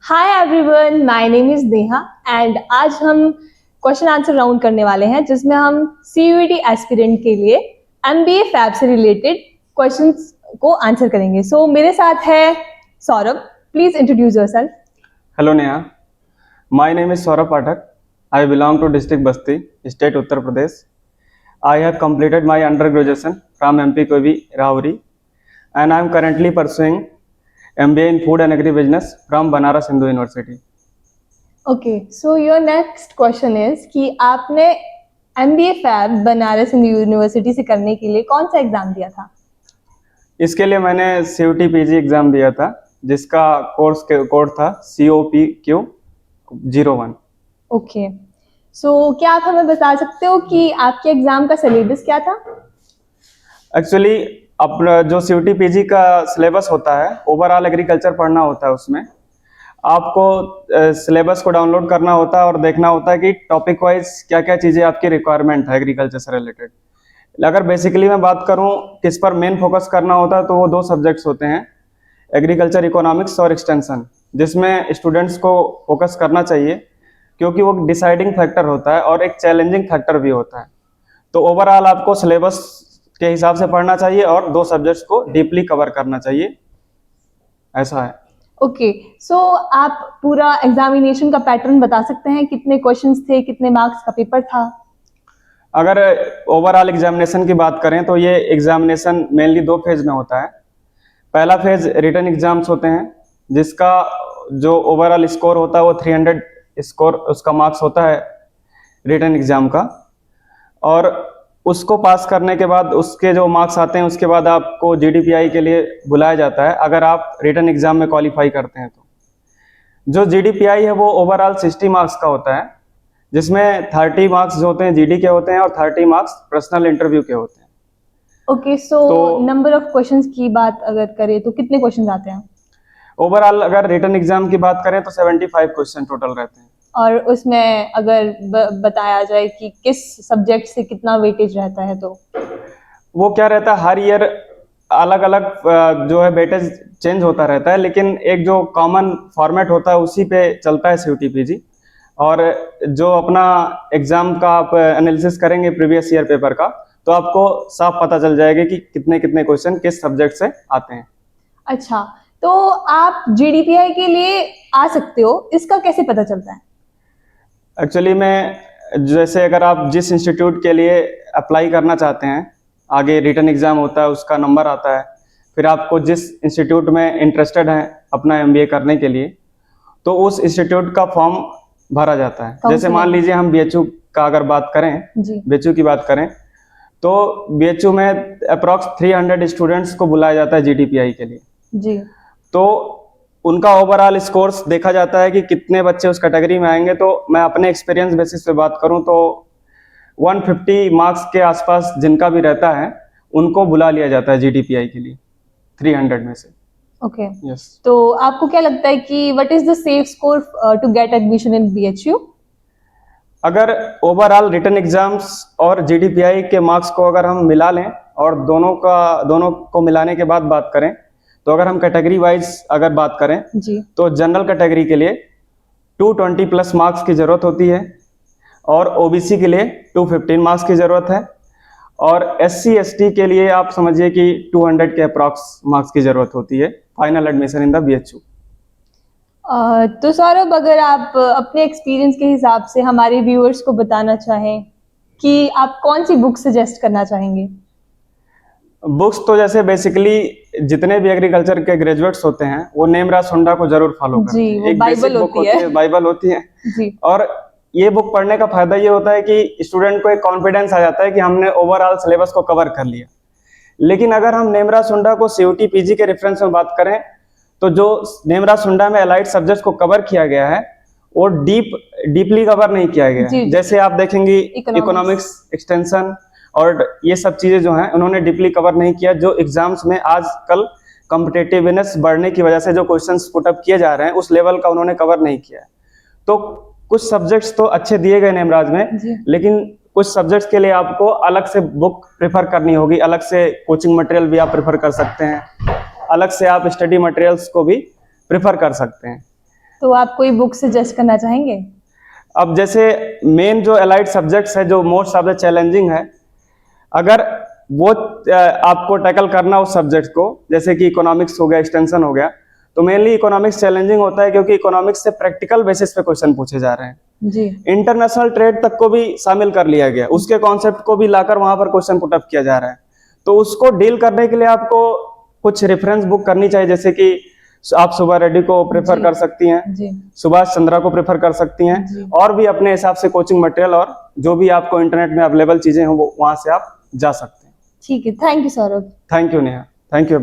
Hi everyone, my name is Neha and आज हम question answer round करने वाले हैं जिसमें हम सीयूईटी एस्पिरेंट के लिए एमबीए फैब से रिलेटेड क्वेश्चंस को आंसर करेंगे। सो मेरे साथ है Saurabh. Please introduce yourself. Hello Neha, my name is Saurabh Pathak. I belong to district Basti, state Uttar Pradesh. I have completed my undergraduation from MP Kovi Rauri and I am currently pursuing MBA in Food and Agribusiness from Banaras Hindu University. Okay, so your next question is कि आपने MBA फैब Banaras Hindu University से करने के लिए कौन सा exam दिया था? इसके लिए मैंने CUT PG एग्जाम दिया था जिसका कोड था COPQ01। ओके, सो क्या आप हमें बता सकते हो कि आपके एग्जाम का सिलेबस क्या था? एक्चुअली अपना जो CUT PG का सिलेबस होता है ओवरऑल एग्रीकल्चर पढ़ना होता है। उसमें आपको सिलेबस को डाउनलोड करना होता है और देखना होता है कि टॉपिक वाइज क्या क्या चीज़ें आपकी रिक्वायरमेंट है एग्रीकल्चर से रिलेटेड। अगर बेसिकली मैं बात करूं किस पर मेन फोकस करना होता है तो वो दो सब्जेक्ट्स होते हैं, एग्रीकल्चर इकोनॉमिक्स और एक्सटेंशन, जिसमें स्टूडेंट्स को फोकस करना चाहिए क्योंकि वो डिसाइडिंग फैक्टर होता है और एक चैलेंजिंग फैक्टर भी होता है। तो ओवरऑल आपको सिलेबस के हिसाब से पढ़ना चाहिए और दो सब्जेक्ट्स को डीपली कवर करना चाहिए, ऐसा है। ओके, सो आप पूरा एग्जामिनेशन का पैटर्न बता सकते हैं? कितने क्वेश्चंस थे, कितने मार्क्स का पेपर था? अगर ओवरऑल एग्जामिनेशन की बात करें तो ये एग्जामिनेशन मेनली दो फेज में होता है। पहला फेज रिटन एग्जाम्स होते हैं जिसका जो ओवरऑल स्कोर होता है वो 300 स्कोर उसका मार्क्स होता है रिटन एग्जाम का, और उसको पास करने के बाद उसके जो मार्क्स आते हैं उसके बाद आपको GDPI के लिए बुलाया जाता है अगर आप रिटन एग्जाम में क्वालिफाई करते हैं तो। जो GDPI है वो ओवरऑल 60 मार्क्स का होता है जिसमें 30 मार्क्स जो होते हैं GD के होते हैं और 30 मार्क्स पर्सनल इंटरव्यू के होते हैं। Okay, so number of questions की बात अगर करें तो कितने क्वेश्चंस आते हैं? ओवरऑल अगर रिटन एग्जाम की बात करें तो 75 क्वेश्चन टोटल रहते हैं। और उसमें अगर बताया जाए कि किस सब्जेक्ट से कितना वेटेज रहता है तो? वो क्या रहता है, हर ईयर अलग अलग जो है वेटेज चेंज होता रहता है, लेकिन एक जो कॉमन फॉर्मेट होता है उसी पे चलता है CUT PG। और जो अपना एग्जाम का आप एनालिसिस करेंगे प्रीवियस ईयर पेपर का तो आपको साफ पता चल जाएगा कि कितने कितने क्वेश्चन किस सब्जेक्ट से आते हैं। अच्छा, तो आप GDPI के लिए आ सकते हो, इसका कैसे पता चलता है? एक्चुअली मैं जैसे अगर आप जिस इंस्टीट्यूट के लिए अप्लाई करना चाहते हैं, आगे रिटन एग्जाम होता है उसका नंबर आता है, फिर आपको जिस इंस्टीट्यूट में इंटरेस्टेड हैं अपना MBA करने के लिए तो उस इंस्टीट्यूट का फॉर्म भरा जाता है। जैसे मान लीजिए हम BHU का अगर बात करें, BHU की बात करें तो BHU में अप्रॉक्स 300 स्टूडेंट्स को बुलाया जाता है GDPI के लिए जी। तो उनका ओवरऑल स्कोर्स देखा जाता है कि कितने बच्चे उस कैटेगरी में आएंगे। तो मैं अपने एक्सपीरियंस बेसिस पे बात करूं तो 150 मार्क्स के आसपास जिनका भी रहता है उनको बुला लिया जाता है GDPI के लिए 300 में से। Okay, yes. तो आपको क्या लगता है कि what is the safe score to get admission in BHU? अगर ओवरऑल रिटन एग्जाम्स और GDPI के मार्क्स को अगर हम मिला लें और दोनों को मिलाने के बाद बात करें तो अगर हम कैटेगरी वाइज अगर बात करें जी, तो जनरल कैटेगरी के लिए 220 प्लस मार्क्स की जरूरत होती है और OBC के लिए 215 मार्क्स की जरूरत है और SC ST के लिए आप समझिए कि 200 के अप्रॉक्स मार्क्स की जरूरत होती है final admission in the BHU। तो सौरभ, अगर आप अपने एक्सपीरियंस के हिसाब से हमारे व्यूअर्स को बताना चाहें कि आप कौन सी बुक सजेस्ट करना चाहेंगे? बुक्स तो जैसे बेसिकली जितने भी एग्रीकल्चर के ग्रेजुएट्स होते हैं वो नेमराज सुंडा को जरूर फॉलो करते हैं। एक बाइबल बुक होती है, बाइबल होती है जी। और ये बुक पढ़ने का फायदा ये होता है कि स्टूडेंट को एक कॉन्फिडेंस आ जाता है कि हमने ओवरऑल सिलेबस को कवर कर लिया। लेकिन अगर हम नेमराज सुंडा को CUT PG के रेफरेंस में बात करें तो जो नेमराज सुंडा में अलाइड सब्जेक्ट्स को कवर किया गया है वो डीपली कवर नहीं किया गया है। जैसे आप देखेंगे इकोनॉमिक्स, एक्सटेंशन और ये सब चीजें जो हैं उन्होंने डीपली कवर नहीं किया। जो एग्जाम्स में आजकल कॉम्पिटिटिवनेस बढ़ने की वजह से जो क्वेश्चंस पुट अप किए जा रहे हैं उस लेवल का उन्होंने कवर नहीं किया। तो कुछ सब्जेक्ट्स तो अच्छे दिए गए नेमराज में, लेकिन कुछ सब्जेक्ट्स के लिए आपको अलग से बुक प्रेफर करनी होगी, अलग से कोचिंग मटेरियल भी आप प्रेफर कर सकते हैं, अलग से आप स्टडी मटेरियल्स को भी प्रेफर कर सकते हैं। तो आप कोई बुक सजेस्ट करना चाहेंगे? अब जैसे मेन जो एलाइड सब्जेक्ट्स है जो मोस्ट ऑफ द चैलेंजिंग है, अगर वो आपको टैकल करना उस सब्जेक्ट को, जैसे कि इकोनॉमिक्स हो गया, एक्सटेंशन हो गया, तो मेनली इकोनॉमिक्स चैलेंजिंग होता है क्योंकि इकोनॉमिक्स से प्रैक्टिकल बेसिस पे क्वेश्चन पूछे जा रहे हैं। जी। इंटरनेशनल ट्रेड तक को भी शामिल कर लिया गया, उसके कॉन्सेप्ट को भी लाकर वहां पर क्वेश्चन पुट अप किया जा रहा है। तो उसको डील करने के लिए आपको कुछ रेफरेंस बुक करनी चाहिए, जैसे कि आप सुबह रेड्डी को प्रेफर जी। कर सकती हैं, जी। सुभाष चंद्रा को प्रेफर कर सकती जी। हैं, और भी अपने हिसाब से कोचिंग मटेरियल और जो भी आपको इंटरनेट में अवेलेबल चीजें हो वो वहां से आप जा सकते हैं। ठीक है, thank you Saurabh. Thank you Neha, thank you.